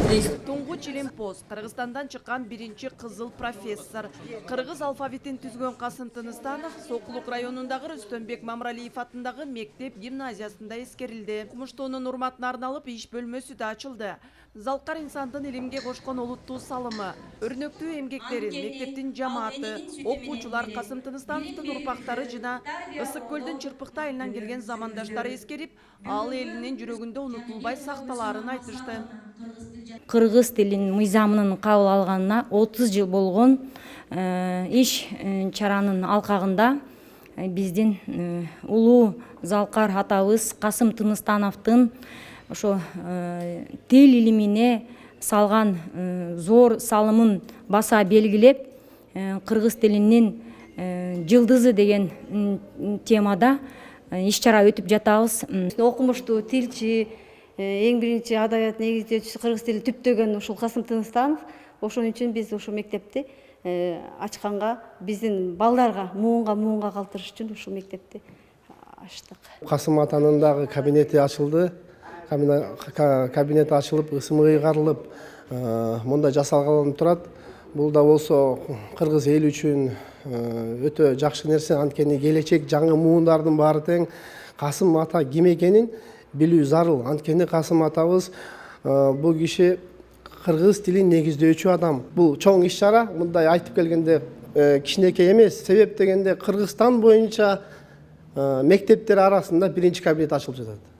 Туңгуч Илимпоз, Кыргызстандан чыккан биринчи кызыл профессор. Кыргыз алфавитин түзгөн Касым Тыныстанов Сокулук районундагы Рүстөмбек Мамралиев атындагы мектеп гимназиясында эскерилди. Окумуштуунун урматына арналып иш бөлмөсү да ачылды. Залкар инсандын илимге кошкон олуттуу салымы, өрнөктүү эмгектери, мектептин жамааты, окуучулар Касым Тыныстановдун урпактары жана Ысык көлдүн чырпыкта айынан келген замандаштары эскерип, ал элинин жүрөгүндө унутулбай сакталаарын айтышты. Кыргыз тилин мыйзамынын кабыл алганына 30 жыл болгон. Иш чаранын алкагында биздин улуу Залкар атабыз Касым Тыныстановдун ошо тил илимине салган зор салымын баса белгилеп, кыргыз тилинин жылдызы деген темада иш чара өтүп жатабыз. Окумуштуу тилчи, эң биринчи адабият негиздөөчүсү кыргыз тилин түптөгөн ушул Касым Тыныстанов. Ошон үчүн биз ушул мектепти ачканга, биздин балдарга муунга калтырыш үчүн ушул мектепти ачтык. Касым атанын дагы кабинети ачылды. Кабинет ачылып, ысымы кыйгарылып, мында жасалганып турат. Бул да болсо кыргыз эл үчүн өтө жакшы нерсе. Анткени келечек жаңы муундардын баары тең Касым ата ким экенин билүү зарыл. Анткени Касым атабыз бул киши кыргыз тилин негиздөөчү адам. Бул чоң иш чара. Мындай айтып келгенде кичинекей эмес. Себеп дегенде Кыргызстан боюнча мектептер арасында биринчи кабинет ачылып жатат.